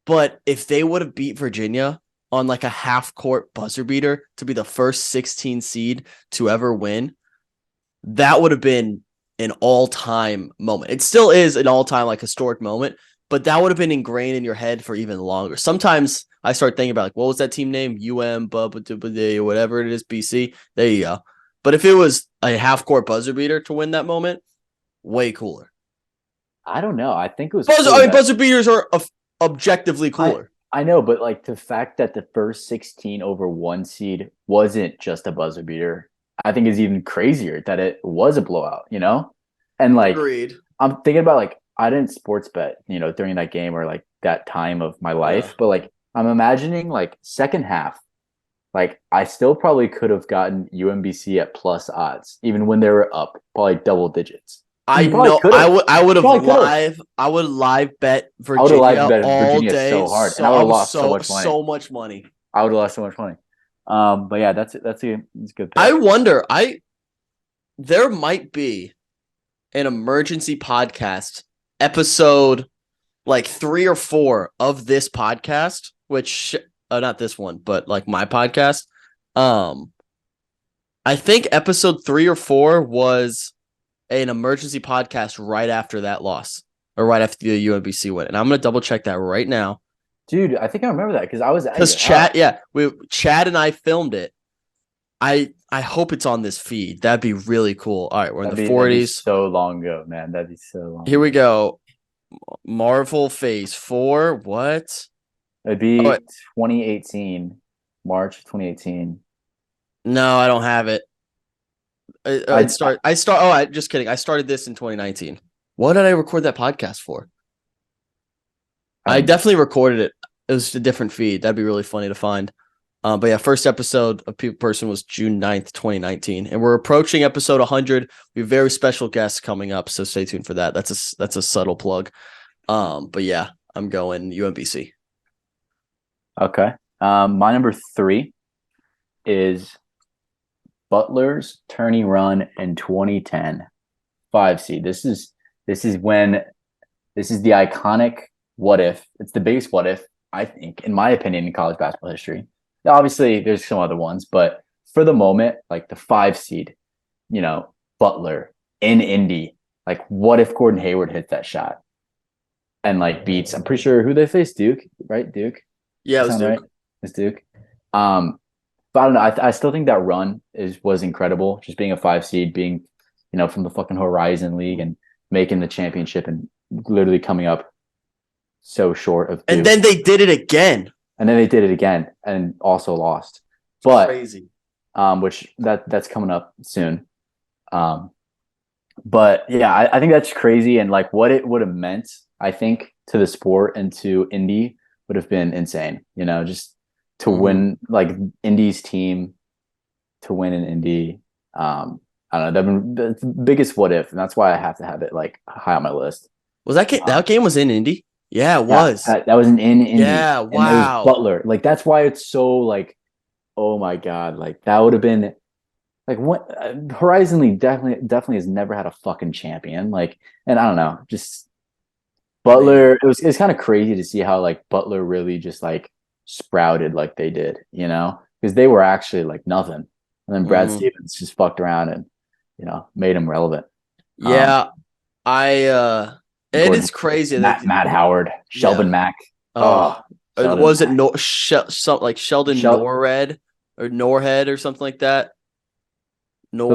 Speaker 1: But if they would have beat Virginia on like a half-court buzzer beater to be the first 16 seed to ever win, that would have been an all-time moment. It still is an all-time like historic moment, but that would have been ingrained in your head for even longer. Sometimes I start thinking about like, what was that team name? Whatever it is, BC. There you go. But if it was a half-court buzzer beater to win that moment, way cooler.
Speaker 2: I don't know. I think it was cool that
Speaker 1: buzzer beaters are objectively cooler.
Speaker 2: I know, but like the fact that the first 16 over one seed wasn't just a buzzer beater, I think is even crazier that it was a blowout, you know? And like
Speaker 1: Agreed.
Speaker 2: I'm thinking about like I didn't sports bet, you know, during that game or like that time of my life,
Speaker 1: Yeah.
Speaker 2: but like I'm imagining like second half, like I still probably could have gotten UMBC at plus odds, even when they were up, probably double digits.
Speaker 1: I
Speaker 2: You probably
Speaker 1: know
Speaker 2: could have.
Speaker 1: I would
Speaker 2: You
Speaker 1: have
Speaker 2: probably could have.
Speaker 1: I would live bet
Speaker 2: I would have live
Speaker 1: Virginia
Speaker 2: bet
Speaker 1: all
Speaker 2: Virginia
Speaker 1: day.
Speaker 2: so hard, and
Speaker 1: So
Speaker 2: I would
Speaker 1: I
Speaker 2: have
Speaker 1: was
Speaker 2: lost so much money.
Speaker 1: so much money.
Speaker 2: I would have lost so much money. But yeah, that's a good pick.
Speaker 1: I wonder, there might be an emergency podcast episode like 3 or 4 of this podcast, which not this one, but like my podcast. I think episode 3 or 4 was an emergency podcast right after that loss or right after the UMBC win. And I'm going to double check that right now.
Speaker 2: Dude, I think I remember that because I was at
Speaker 1: Because
Speaker 2: your house.
Speaker 1: Chad and I filmed it. I hope it's on this feed. That'd be really cool. All right, we're in the 40s.
Speaker 2: So long ago, man. That'd be so long.
Speaker 1: Here we go. Marvel Phase 4. What?
Speaker 2: It'd be 2018, March 2018.
Speaker 1: No, I don't have it. Just kidding. I started this in 2019. What did I record that podcast for? I definitely recorded it. It was a different feed. That'd be really funny to find. But yeah, first episode of People Person was June 9th, 2019. And we're approaching episode 100. We have very special guests coming up, so stay tuned for that. That's a subtle plug. But yeah, I'm going UMBC.
Speaker 2: Okay. My number 3 is Butler's tourney run in 2010. 5 seed. This is the iconic what if. It's the biggest what if, I think, in my opinion, in college basketball history. Obviously, there's some other ones, but for the moment, like the 5 seed, you know, Butler in Indy, like what if Gordon Hayward hits that shot and like beats, I'm pretty sure who they faced, Duke, right? Duke.
Speaker 1: Yeah, it was Duke.
Speaker 2: Right? It's Duke. But I don't know. I still think that run was incredible. Just being a 5 seed, being, you know, from the fucking Horizon League and making the championship and literally coming up so short of Duke.
Speaker 1: And then they did it again.
Speaker 2: And also lost. But
Speaker 1: crazy.
Speaker 2: Which that's coming up soon. But yeah, I think that's crazy, and like what it would have meant, I think, to the sport and to Indy would have been insane. You know, just to win, like Indy's team to win in Indy. I don't know. That's the biggest what if, and that's why I have to have it like high on my list.
Speaker 1: Was that game? That game was in Indy. Yeah, it was.
Speaker 2: That was in Indy.
Speaker 1: Yeah, wow.
Speaker 2: And it was Butler. Like that's why it's so like, oh my god, like that would have been like what Horizon League definitely has never had a fucking champion. Like, and I don't know, just Butler. It's kind of crazy to see how like Butler really just like sprouted like they did, you know, because they were actually like nothing, and then Brad Stevens just fucked around and, you know, made him relevant.
Speaker 1: Yeah, it is crazy.
Speaker 2: Matt Howard, Sheldon Mack.
Speaker 1: Was it Sheldon Norred or Norhead or something like that?
Speaker 2: The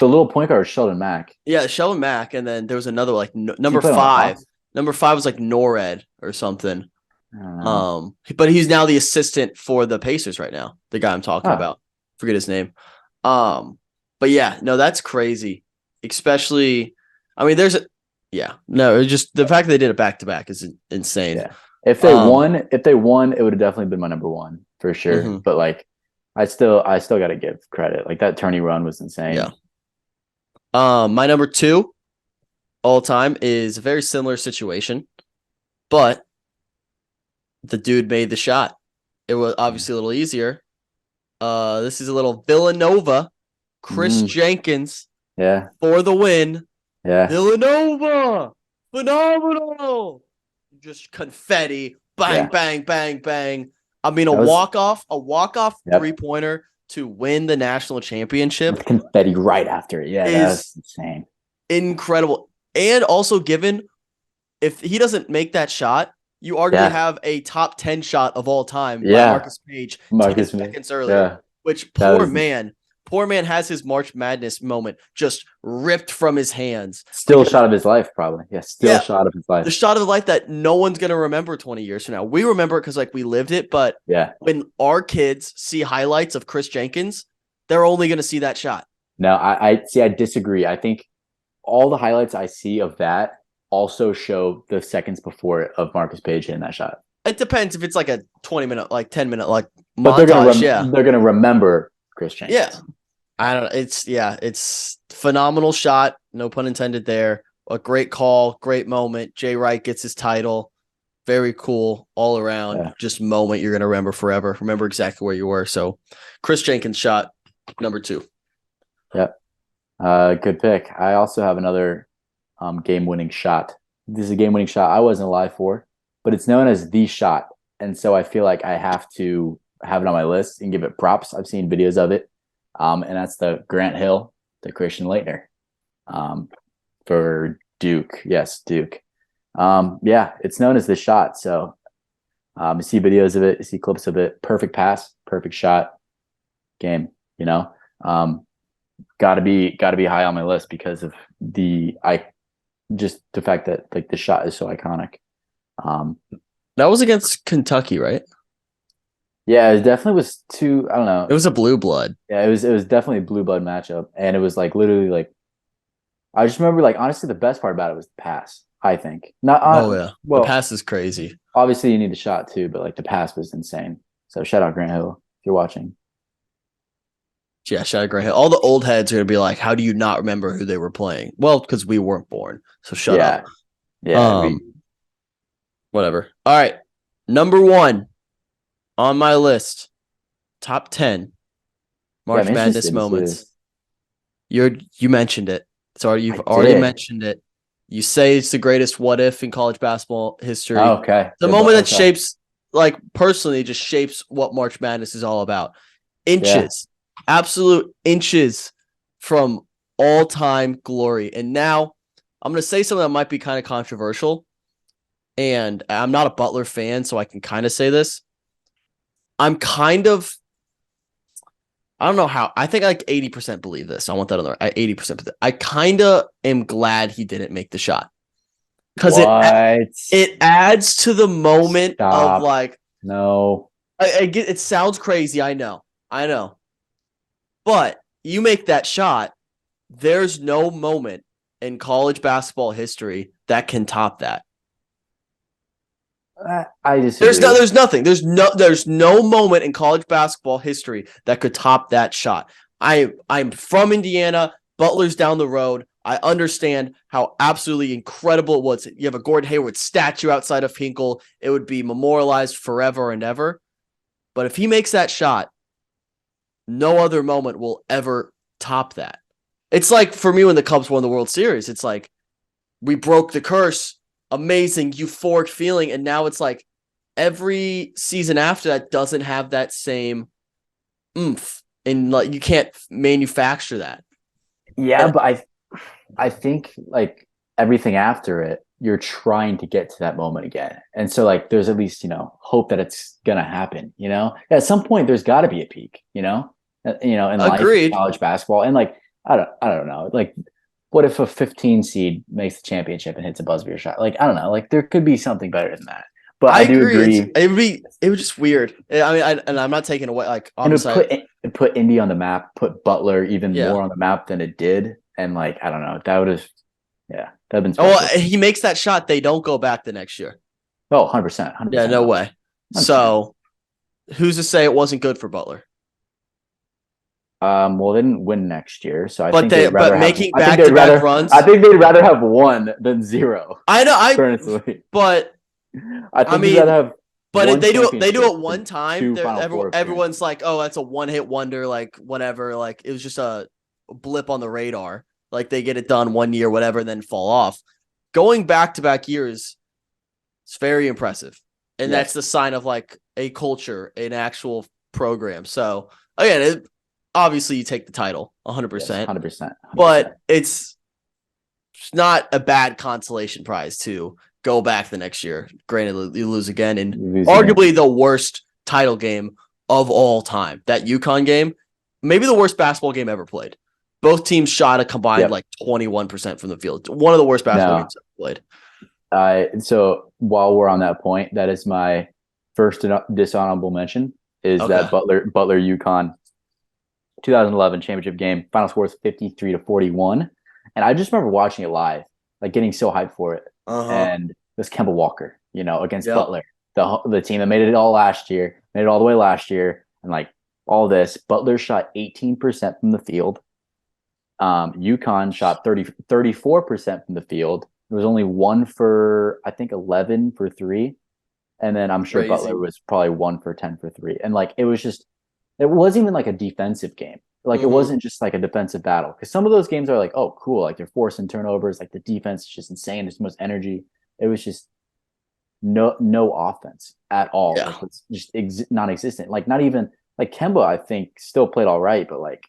Speaker 2: little point guard, Sheldon Mack.
Speaker 1: Yeah, Sheldon Mack, and then there was another like number 5. Number 5 was like Norred or something. But he's now the assistant for the Pacers right now. The guy I'm talking about, forget his name. But yeah, no, that's crazy. Especially, I mean, just the fact that they did it back to back is insane.
Speaker 2: Yeah. If they won, it would have definitely been my number 1 for sure. But like, I still got to give credit. Like that tourney run was insane.
Speaker 1: Yeah. My number 2 all time is a very similar situation, but the dude made the shot. It was obviously a little easier. This is a little Villanova, Chris Jenkins.
Speaker 2: Yeah.
Speaker 1: For the win.
Speaker 2: Yeah.
Speaker 1: Villanova, phenomenal. Just confetti, bang, bang, bang, bang. I mean, a walk-off 3-pointer to win the national championship.
Speaker 2: With confetti right after it. Yeah, that's insane.
Speaker 1: Incredible. And also, given if he doesn't make that shot, you arguably have a top 10 shot of all time by Marcus Page 10 seconds earlier. Yeah. Which poor Poor man has his March Madness moment just ripped from his hands.
Speaker 2: Still a shot of his life, probably. Yeah, still a shot of his life.
Speaker 1: The shot of the life that no one's going to remember 20 years from now. We remember it because like we lived it, but when our kids see highlights of Chris Jenkins, they're only going to see that shot.
Speaker 2: No, I see. I disagree. I think all the highlights I see of that also show the seconds before it of Marcus Page hitting that shot.
Speaker 1: It depends if it's like a 20-minute, like 10-minute, like
Speaker 2: but
Speaker 1: montage.
Speaker 2: They're gonna remember Chris Jenkins.
Speaker 1: Yeah, I don't know. It's phenomenal shot. No pun intended there. A great call, great moment. Jay Wright gets his title. Very cool all around.
Speaker 2: Yeah.
Speaker 1: Just moment you're gonna remember forever. Remember exactly where you were. So, Chris Jenkins shot number 2.
Speaker 2: Yep. Good pick. I also have another game-winning shot. This is a game-winning shot I wasn't alive for, but it's known as the shot. And so I feel like I have to have it on my list and give it props. I've seen videos of it. And that's the Grant Hill to Christian Laettner for Duke. Yes, Duke. It's known as the shot. So you see videos of it, you see clips of it. Perfect pass, perfect shot, game, gotta be high on my list because of the fact that like the shot is so iconic.
Speaker 1: That was against Kentucky, right?
Speaker 2: Yeah, it definitely was two. I don't know.
Speaker 1: It was a blue blood.
Speaker 2: Yeah, it was definitely a blue blood matchup, and it was like literally like I just remember like honestly the best part about it was the pass. I think not.
Speaker 1: The pass is crazy.
Speaker 2: Obviously, you need the shot too, but like the pass was insane. So shout out Grant Hill if you're watching.
Speaker 1: Yeah, shout out Grant Hill. All the old heads are gonna be like, "How do you not remember who they were playing?" Well, because we weren't born. So shut up.
Speaker 2: Yeah.
Speaker 1: Whatever. All right, number 1 on my list, top 10 March Madness moments. You mentioned it. You've already mentioned it. You say it's the greatest what if in college basketball history.
Speaker 2: Oh, okay.
Speaker 1: The moment that shapes, like personally, just shapes what March Madness is all about. Inches, absolute inches from all-time glory. And now I'm going to say something that might be kind of controversial. And I'm not a Butler fan, so I can kind of say this. I don't know how. I think like 80% believe this. I want that on the 80%. I kind of am glad he didn't make the shot. Because it adds to the moment of like.
Speaker 2: No.
Speaker 1: I get it sounds crazy. I know. But you make that shot, there's no moment in college basketball history that can top that.
Speaker 2: I disagree.
Speaker 1: There's nothing. There's no moment in college basketball history that could top that shot. I'm from Indiana. Butler's down the road. I understand how absolutely incredible it was. You have a Gordon Hayward statue outside of Hinkle. It would be memorialized forever and ever. But if he makes that shot, no other moment will ever top that. It's like for me when the Cubs won the World Series. It's like we broke the curse. Amazing, euphoric feeling. And now it's like every season after that doesn't have that same oomph. And like you can't manufacture that.
Speaker 2: Yeah, but I think like everything after it, you're trying to get to that moment again. And so like there's at least, hope that it's gonna happen, At some point there's gotta be a peak, in life, college basketball. And like I don't know. Like what if a 15 seed makes the championship and hits a buzzer beater shot? Like, I don't know. Like, there could be something better than that. But I do agree.
Speaker 1: It was just weird. I mean, I'm not taking away, like,
Speaker 2: honestly. It put Indy on the map, put Butler even more on the map than it did. And, like, I don't know. That would have, that would have been special.
Speaker 1: Oh, he makes that shot. They don't go back the next year.
Speaker 2: Oh, 100%. 100%.
Speaker 1: Yeah, no way. 100%. So, who's to say it wasn't good for Butler?
Speaker 2: Well, they didn't win next year, so I think
Speaker 1: making back-to-back runs.
Speaker 2: I think they'd rather have 1 than 0.
Speaker 1: I know,
Speaker 2: but
Speaker 1: they'd rather have. But they do it one time. Everyone's like, "Oh, that's a one-hit wonder." Like whatever. Like it was just a blip on the radar. Like they get it done 1 year, whatever, and then fall off. Going back-to-back years, it's very impressive, and that's the sign of like a culture, an actual program. So again, obviously, you take the title 100%.
Speaker 2: 100%.
Speaker 1: But it's not a bad consolation prize to go back the next year. Granted, you lose again in arguably the worst title game of all time. That UConn game, maybe the worst basketball game ever played. Both teams shot a combined like 21% from the field. One of the worst basketball games ever played.
Speaker 2: So while we're on that point, that is my first dishonorable mention is that Butler UConn 2011 championship game. Final score was 53-41. And I just remember watching it live, like getting so hyped for it. And it was Kemba Walker, against Butler, the team that made it all last year, made it all the way last year. And like all this, Butler shot 18% from the field. UConn shot 34% from the field. There was only 1 for, I think, 11 for 3. And then I'm sure Butler was probably 1 for 10 for 3. And like, it wasn't even like a defensive game. Like, it wasn't just like a defensive battle. Because some of those games are like, oh, cool. Like, they're forcing turnovers. Like, the defense is just insane. There's the most energy. It was just no offense at all.
Speaker 1: Yeah.
Speaker 2: Like, it's just non-existent. Like, not even, like, Kemba, I think, still played all right. But, like,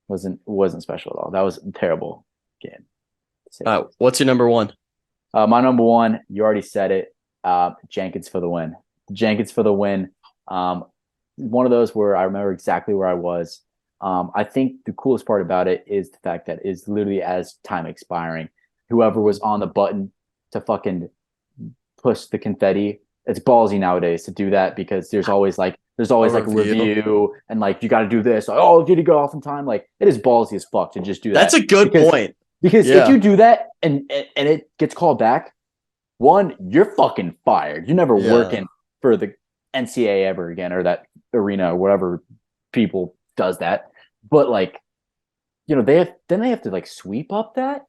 Speaker 2: wasn't special at all. That was a terrible game.
Speaker 1: All right, what's your number one?
Speaker 2: My number one, you already said it. Jenkins for the win. Jenkins for the win. One of those where I remember exactly where I was. I think the coolest part about it is the fact that it's literally as time expiring. Whoever was on the button to fucking push the confetti. It's ballsy nowadays to do that because there's always like a review and like you got to do this. Like, oh, did he go off in time? Like, it is ballsy as fuck to just do that.
Speaker 1: That's a good point.
Speaker 2: Because if you do that and it gets called back, one, you're fucking fired. You're never working for the NCAA ever again or that arena or whatever people does that. But like, they have to like sweep up that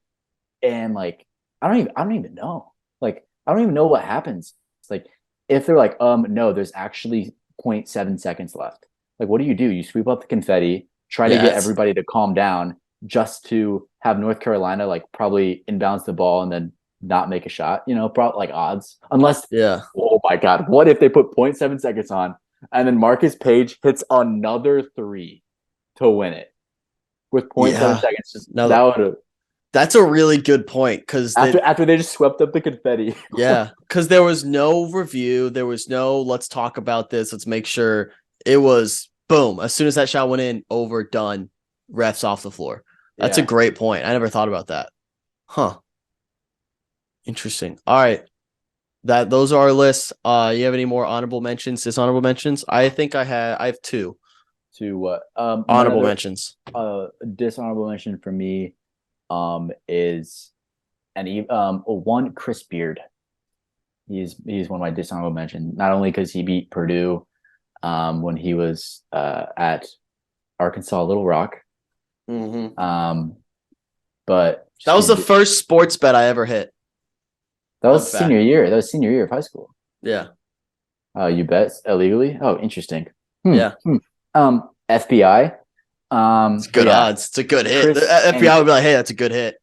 Speaker 2: and like I don't even know. Like, I don't even know what happens. It's like if they're like, no, there's actually 0.7 seconds left. Like, what do? You sweep up the confetti, try to get everybody to calm down just to have North Carolina like probably inbounds the ball and then not make a shot, probably like odds. Unless, oh my God, what if they put 0.7 seconds on and then Marcus Page hits another 3 to win it with 0.7 seconds?
Speaker 1: That's a really good point because
Speaker 2: after they just swept up the confetti.
Speaker 1: Because there was no review. There was no, let's talk about this. Let's make sure. It was boom. As soon as that shot went in, over, done, refs off the floor. That's a great point. I never thought about that. Huh. Interesting. All right. Those are our lists. You have any more honorable mentions, dishonorable mentions? I think I have 2.
Speaker 2: To what?
Speaker 1: Honorable mentions.
Speaker 2: Dishonorable mention for me is one Chris Beard. He's one of my dishonorable mentions. Not only because he beat Purdue when he was at Arkansas Little Rock. But
Speaker 1: that was the first sports bet I ever hit.
Speaker 2: That was senior year. That was senior year of high school.
Speaker 1: Yeah.
Speaker 2: You bet illegally? Oh, interesting.
Speaker 1: Yeah.
Speaker 2: FBI.
Speaker 1: It's good odds. It's a good hit. The FBI would be like, hey, that's a good hit.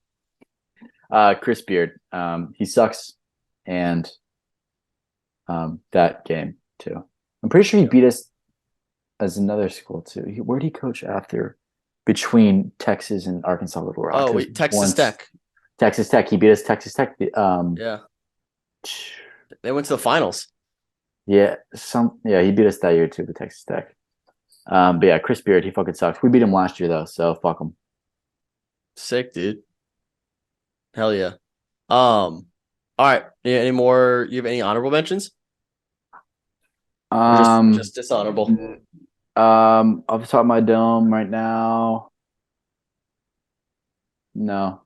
Speaker 2: Chris Beard. He sucks. And that game too. I'm pretty sure he beat us as another school too. Where did he coach after? Between Texas and Arkansas Little Rock.
Speaker 1: Oh, wait, Texas Tech.
Speaker 2: Texas Tech. He beat us. Texas Tech.
Speaker 1: Yeah. They went to the finals.
Speaker 2: Yeah. He beat us that year too, the Texas Tech. But yeah, Chris Beard, he fucking sucks. We beat him last year though, so fuck him.
Speaker 1: Sick, dude. Hell yeah. All right. Yeah, any more? You have any honorable mentions? Just dishonorable.
Speaker 2: Off the top of my dome right now. No.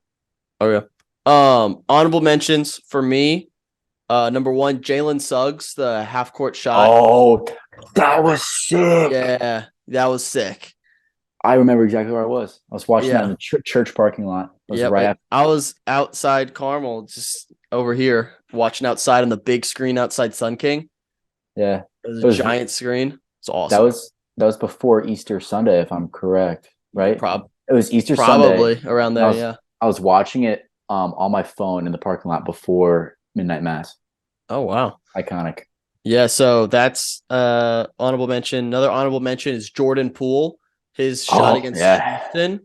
Speaker 1: Okay. Honorable mentions for me. Number 1, Jalen Suggs, the half court shot.
Speaker 2: Oh, that was sick.
Speaker 1: Yeah, that was sick.
Speaker 2: I remember exactly where I was. I was watching that in the church parking lot.
Speaker 1: I was outside Carmel, just over here, watching outside on the big screen outside Sun King.
Speaker 2: Yeah.
Speaker 1: It was a giant screen. It's awesome.
Speaker 2: That was before Easter Sunday, if I'm correct, right? It was Easter
Speaker 1: probably
Speaker 2: Sunday.
Speaker 1: Around there,
Speaker 2: I was watching it on my phone in the parking lot before midnight mass.
Speaker 1: Oh wow.
Speaker 2: Iconic.
Speaker 1: Yeah, so that's honorable mention. Another honorable mention is Jordan Poole. His shot against Houston.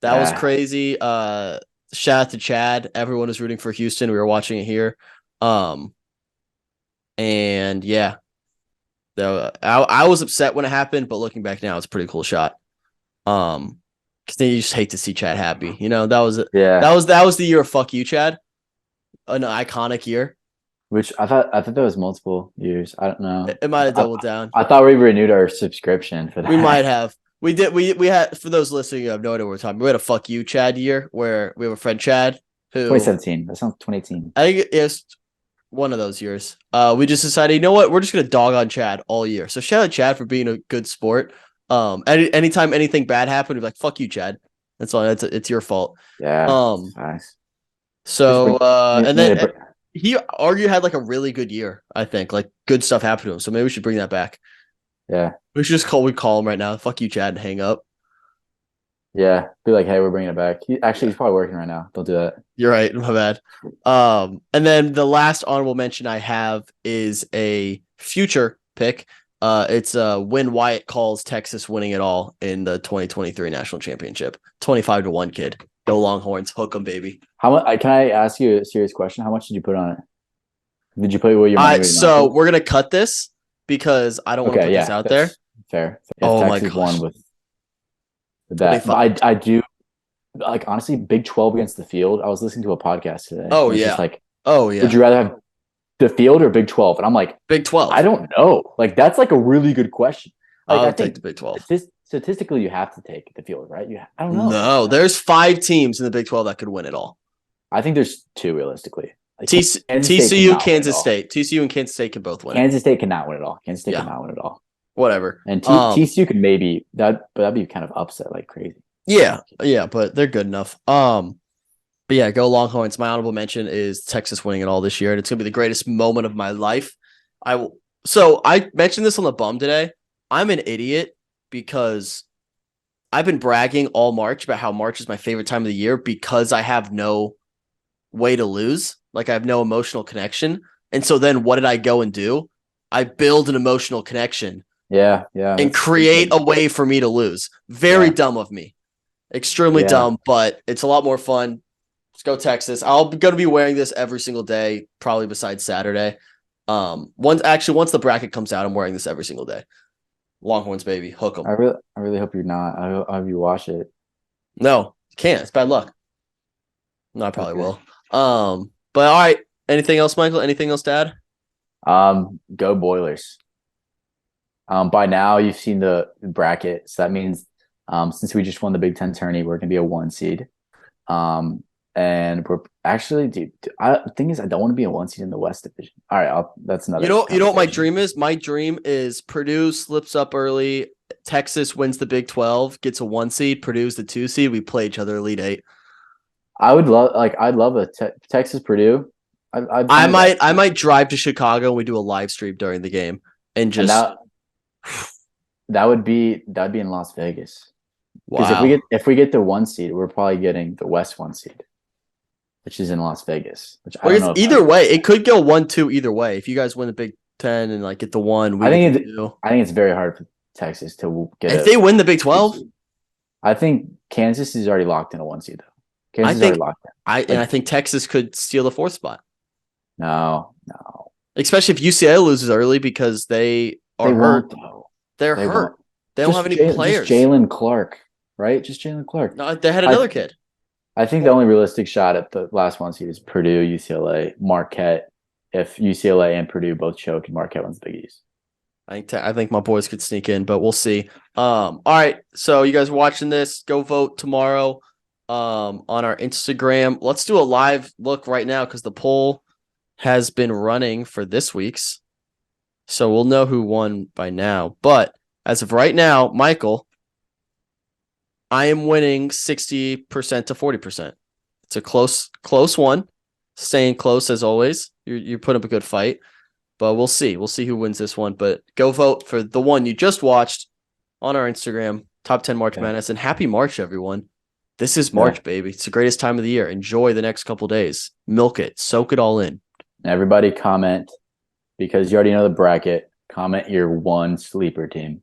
Speaker 1: That was crazy. Shout out to Chad. Everyone was rooting for Houston. We were watching it here. And yeah. I was upset when it happened, but looking back now, it's a pretty cool shot. Because then you just hate to see Chad happy. That was it.
Speaker 2: Yeah.
Speaker 1: That was the year of fuck you, Chad. An iconic year.
Speaker 2: Which I thought that was multiple years. I don't know.
Speaker 1: It might have doubled down.
Speaker 2: I thought we renewed our subscription for that.
Speaker 1: We might have. We did. We had, for those listening, you have no idea what we're talking about. We had a fuck you, Chad year where we have a friend, Chad, who
Speaker 2: 2017. That sounds 2018.
Speaker 1: I think it's one of those years. We just decided, you know what? We're just gonna dog on Chad all year. So shout out Chad for being a good sport. Anytime anything bad happened, we'd be like, fuck you, Chad. That's all. It's your fault.
Speaker 2: Yeah. Nice.
Speaker 1: So and then he arguably had like a really good year. I think like good stuff happened to him. So maybe we should bring that back.
Speaker 2: Yeah.
Speaker 1: We should just call him right now. Fuck you, Chad, and hang up.
Speaker 2: Yeah. Be like, hey, we're bringing it back. He's probably working right now. Don't do that.
Speaker 1: You're right. My bad. And then the last honorable mention I have is a future pick. It's when Wyatt calls Texas winning it all in the 2023 national championship. 25-1, kid. Go Longhorns. Hook 'em, baby.
Speaker 2: How much? Can I ask you a serious question? How much did you put on it? Did you put what your money?
Speaker 1: So we're gonna cut this because I don't want to put this out there.
Speaker 2: Fair. If
Speaker 1: Oh
Speaker 2: Texas
Speaker 1: my gosh.
Speaker 2: won with that, I do like honestly. Big 12 against the field. I was listening to a podcast today.
Speaker 1: Oh
Speaker 2: yeah.
Speaker 1: Yeah.
Speaker 2: Just like,
Speaker 1: oh yeah.
Speaker 2: would you rather have the field or Big 12? And I'm like,
Speaker 1: Big 12.
Speaker 2: I don't know. Like that's like a really good question. Like,
Speaker 1: I'll take the Big 12.
Speaker 2: Statistically, you have to take the field, right? I don't know.
Speaker 1: No, there's 5 teams in the Big 12 that could win it all.
Speaker 2: I think there's 2 realistically. Like,
Speaker 1: TCU, Kansas State. TCU and Kansas State can both win.
Speaker 2: Kansas State cannot win it all. Kansas State cannot win it all.
Speaker 1: Whatever.
Speaker 2: And TCU could maybe but that'd be kind of upset like crazy.
Speaker 1: Yeah, but they're good enough. But yeah, go Longhorns. My honorable mention is Texas winning it all this year, and it's gonna be the greatest moment of my life. So I mentioned this on the bum today. I'm an idiot because I've been bragging all March about how March is my favorite time of the year because I have no way to lose. Like I have no emotional connection. And so then what did I go and do? I build an emotional connection.
Speaker 2: Yeah.
Speaker 1: And create a way for me to lose. Very dumb of me. Extremely dumb, but it's a lot more fun. Let's go Texas. I'm going to be wearing this every single day, probably besides Saturday. Once the bracket comes out, I'm wearing this every single day. Longhorns, baby. Hook 'em.
Speaker 2: I really hope you're not. I hope you watch it.
Speaker 1: No, can't. It's bad luck. No, I probably will. But all right. Anything else, Michael? Anything else to add?
Speaker 2: Go Boilers. By now you've seen the bracket, so that means since we just won the Big Ten tourney, we're gonna be a 1 seed. And we're actually, the thing is, I don't want to be a 1 seed in the West Division. All right, that's another.
Speaker 1: You know what my dream is? My dream is Purdue slips up early. Texas wins the Big 12, gets a 1 seed. Purdue's the 2 seed. We play each other Elite 8.
Speaker 2: I'd love a Texas Purdue.
Speaker 1: I might drive to Chicago and we do a live stream during the game and just.
Speaker 2: That'd be in Las Vegas.
Speaker 1: Wow.
Speaker 2: Because if we get the 1 seed, we're probably getting the West 1 seed, which is in Las Vegas. Which I don't know.
Speaker 1: Either way, it could go 1-2 either way. If you guys win the Big Ten and like get the 1,
Speaker 2: I think it's very hard for Texas to get.
Speaker 1: If they win the Big 12,
Speaker 2: I think Kansas is already locked in a 1 seed though. Kansas is already locked in.
Speaker 1: I think Texas could steal the 4th spot.
Speaker 2: No.
Speaker 1: Especially if UCLA loses early because they are hurt. They're hurt.
Speaker 2: Won't.
Speaker 1: They don't have any players.
Speaker 2: Just Jalen Clark, right? Just Jalen Clark.
Speaker 1: No, they had another kid.
Speaker 2: I think the only realistic shot at the last 1 seed is Purdue, UCLA, Marquette. If UCLA and Purdue both choke and Marquette wins the Big East.
Speaker 1: I think my boys could sneak in, but we'll see. All right. So you guys watching this, go vote tomorrow on our Instagram. Let's do a live look right now because the poll has been running for this week's. So we'll know who won by now. But as of right now, Michael, I am winning 60% to 40%. It's a close one. Staying close as always. You put up a good fight. But we'll see. We'll see who wins this one. But go vote for the one you just watched on our Instagram, Top 10 March Madness. And happy March, everyone. This is March, baby. It's the greatest time of the year. Enjoy the next couple days. Milk it. Soak it all in.
Speaker 2: Everybody comment, because you already know the bracket. Comment your one sleeper team.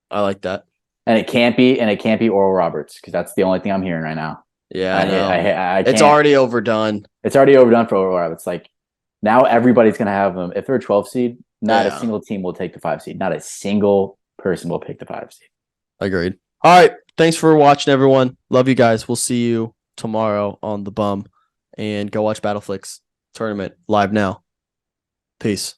Speaker 1: I like that.
Speaker 2: And it can't be Oral Roberts, because that's the only thing I'm hearing right now.
Speaker 1: Yeah, I know.
Speaker 2: I
Speaker 1: it's already overdone.
Speaker 2: It's already overdone for Oral Roberts. Like, now everybody's going to have them. If they're a 12 seed, Not a
Speaker 1: Yeah.
Speaker 2: single team will take the 5 seed. Not a single person will pick the 5 seed.
Speaker 1: Agreed. All right. Thanks for watching, everyone. Love you guys. We'll see you tomorrow on the Bum. And go watch Battleflix tournament live now. Peace.